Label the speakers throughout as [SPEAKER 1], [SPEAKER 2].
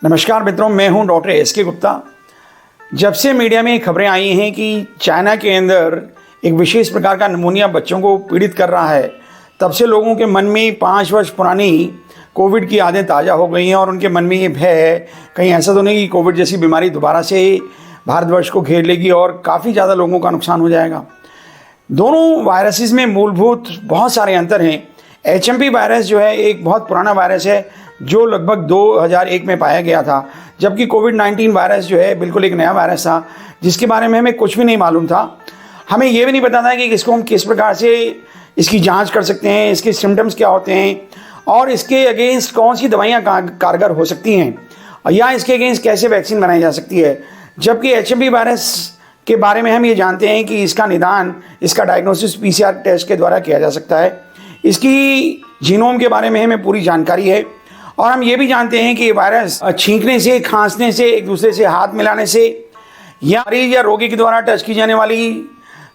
[SPEAKER 1] नमस्कार मित्रों, मैं हूं डॉक्टर एस.के. गुप्ता। जब से मीडिया में खबरें आई हैं कि चाइना के अंदर एक विशेष प्रकार का निमोनिया बच्चों को पीड़ित कर रहा है, तब से लोगों के मन में 5 वर्ष पुरानी कोविड की यादें ताज़ा हो गई हैं और उनके मन में ये भय है कहीं ऐसा तो नहीं कि कोविड जैसी बीमारी दोबारा से भारतवर्ष को घेर लेगी और काफ़ी ज़्यादा लोगों का नुकसान हो जाएगा। दोनों वायरसेस में मूलभूत बहुत सारे अंतर हैं। HMP वायरस जो है एक बहुत पुराना वायरस है जो लगभग 2001 में पाया गया था, जबकि कोविड-19 वायरस जो है बिल्कुल एक नया वायरस था जिसके बारे में हमें कुछ भी नहीं मालूम था। हमें ये भी नहीं पता था कि इसको हम किस प्रकार से इसकी जांच कर सकते हैं, इसके सिम्टम्स क्या होते हैं और इसके अगेंस्ट कौन सी दवाइयाँ कारगर हो सकती हैं या इसके अगेंस्ट कैसे वैक्सीन बनाई जा सकती है। जबकि HMP वायरस के बारे में हम ये जानते हैं कि इसका निदान, इसका डायग्नोसिस PCR टेस्ट के द्वारा किया जा सकता है। इसकी जीनोम के बारे में हमें पूरी जानकारी है और हम ये भी जानते हैं कि ये वायरस छींकने से, खांसने से, एक दूसरे से हाथ मिलाने से या मरीज या रोगी के द्वारा टच की जाने वाली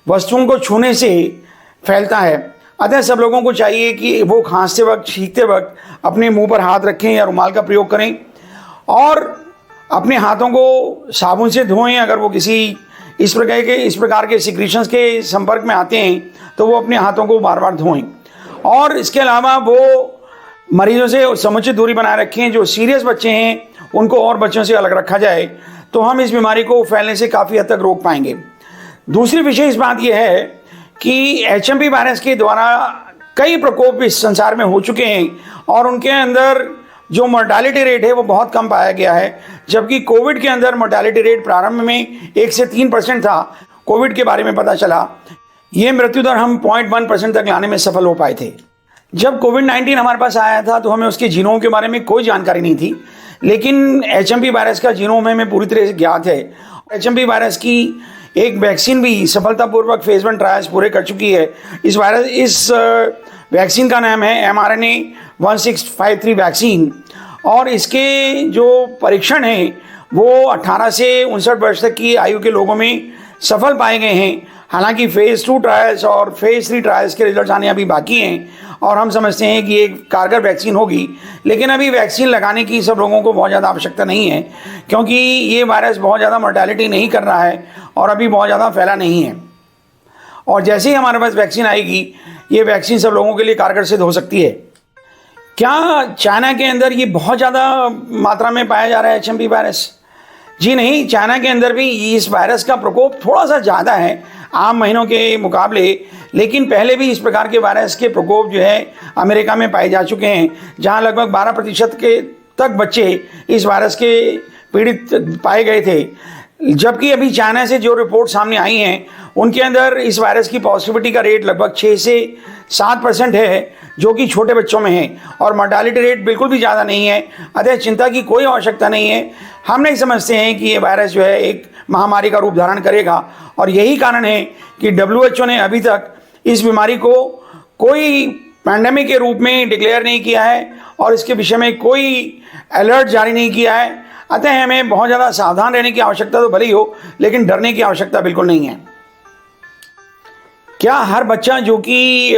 [SPEAKER 1] वस्तुओं को छूने से फैलता है। अतः सब लोगों को चाहिए कि वो खांसते वक्त, छींकते वक्त अपने मुंह पर हाथ रखें या रुमाल का प्रयोग करें और अपने हाथों को साबुन से धोएं। अगर वो किसी इस प्रकार के सिक्रीशंस के संपर्क में आते हैं तो वो अपने हाथों को बार बार धोएं और इसके अलावा वो मरीजों से समुचित दूरी बनाए रखें। जो सीरियस बच्चे हैं उनको और बच्चों से अलग रखा जाए तो हम इस बीमारी को फैलने से काफ़ी हद तक रोक पाएंगे। दूसरी विशेष बात यह है कि HMP वायरस के द्वारा कई प्रकोप इस संसार में हो चुके हैं और उनके अंदर जो मोर्टालिटी रेट है वो बहुत कम पाया गया है, जबकि कोविड के अंदर मोर्टालिटी रेट प्रारंभ में 1 से 3% था। कोविड के बारे में पता चला ये मृत्यु दर हम 0.1% तक लाने में सफल हो पाए थे। जब कोविड-19 हमारे पास आया था तो हमें उसके जीनोम के बारे में कोई जानकारी नहीं थी, लेकिन HMP वायरस का जीनोम हमें पूरी तरह से ज्ञात है। HMP वायरस की एक वैक्सीन भी सफलतापूर्वक फेज 1 ट्रायल्स पूरे कर चुकी है। इस वैक्सीन का नाम है mRNA-1653 वैक्सीन और इसके जो परीक्षण हैं वो 18 से 59 वर्ष तक की आयु के लोगों में सफल पाए गए हैं। हालांकि फेज़ 2 ट्रायल्स और फेज़ 3 ट्रायल्स के रिजल्ट आने अभी बाकी हैं और हम समझते हैं कि एक कारगर वैक्सीन होगी, लेकिन अभी वैक्सीन लगाने की सब लोगों को बहुत ज़्यादा आवश्यकता नहीं है क्योंकि ये वायरस बहुत ज़्यादा मोर्टालिटी नहीं कर रहा है और अभी बहुत ज़्यादा फैला नहीं है। और जैसे ही हमारे पास वैक्सीन आएगी ये वैक्सीन सब लोगों के लिए कारगर सिद्ध हो सकती है। क्या चाइना के अंदर ये बहुत ज़्यादा मात्रा में पाया जा रहा है HMP वायरस? जी नहीं, चाइना के अंदर भी इस वायरस का प्रकोप थोड़ा सा ज़्यादा है आम महीनों के मुकाबले, लेकिन पहले भी इस प्रकार के वायरस के प्रकोप जो है अमेरिका में पाए जा चुके हैं, जहां लगभग 12% के तक बच्चे इस वायरस के पीड़ित पाए गए थे। जबकि अभी चाइना से जो रिपोर्ट सामने आई हैं उनके अंदर इस वायरस की पॉजिटिविटी का रेट लगभग 6 से 7% है, जो कि छोटे बच्चों में है और मोर्टालिटी रेट बिल्कुल भी ज़्यादा नहीं है। अतः चिंता की कोई आवश्यकता नहीं है। हम नहीं समझते हैं कि ये वायरस जो है एक महामारी का रूप धारण करेगा और यही कारण है कि WHO ने अभी तक इस बीमारी को कोई पैंडेमिक के रूप में डिक्लेयर नहीं किया है और इसके विषय में कोई अलर्ट जारी नहीं किया है। अतः हमें बहुत ज़्यादा सावधान रहने की आवश्यकता तो भले ही हो, लेकिन डरने की आवश्यकता बिल्कुल नहीं है। क्या हर बच्चा जो कि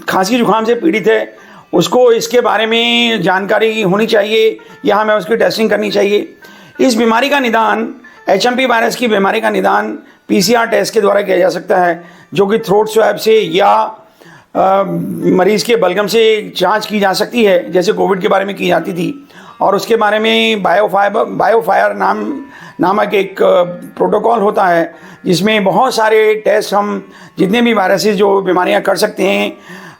[SPEAKER 1] खांसी जुकाम से पीड़ित है उसको इसके बारे में जानकारी होनी चाहिए या हमें उसकी टेस्टिंग करनी चाहिए? इस बीमारी का निदान, HMP वायरस की बीमारी का निदान PCR टेस्ट के द्वारा किया जा सकता है, जो कि थ्रोट स्वैब से या मरीज़ के बलगम से जांच की जा सकती है जैसे कोविड के बारे में की जाती थी। और उसके बारे में बायोफायर नामक एक प्रोटोकॉल होता है जिसमें बहुत सारे टेस्ट, हम जितने भी वायरसेस जो बीमारियां कर सकते हैं,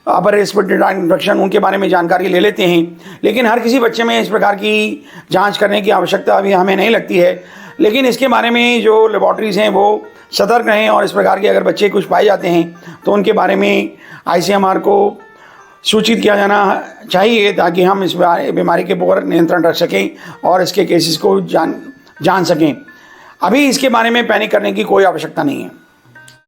[SPEAKER 1] अपर रेस्पिरेटरी ट्रैक्ट इन्फेक्शन, उनके बारे में जानकारी ले लेते हैं। लेकिन हर किसी बच्चे में इस प्रकार की जांच करने की आवश्यकता अभी हमें नहीं लगती है, लेकिन इसके बारे में जो लेबॉर्ट्रीज़ हैं वो सतर्क रहें और इस प्रकार के अगर बच्चे कुछ पाए जाते हैं तो उनके बारे में ICMR को सूचित किया जाना चाहिए ताकि हम इस बीमारी के ऊपर नियंत्रण रख सकें और इसके केसेस को जान सकें। अभी इसके बारे में पैनिक करने की कोई आवश्यकता नहीं है।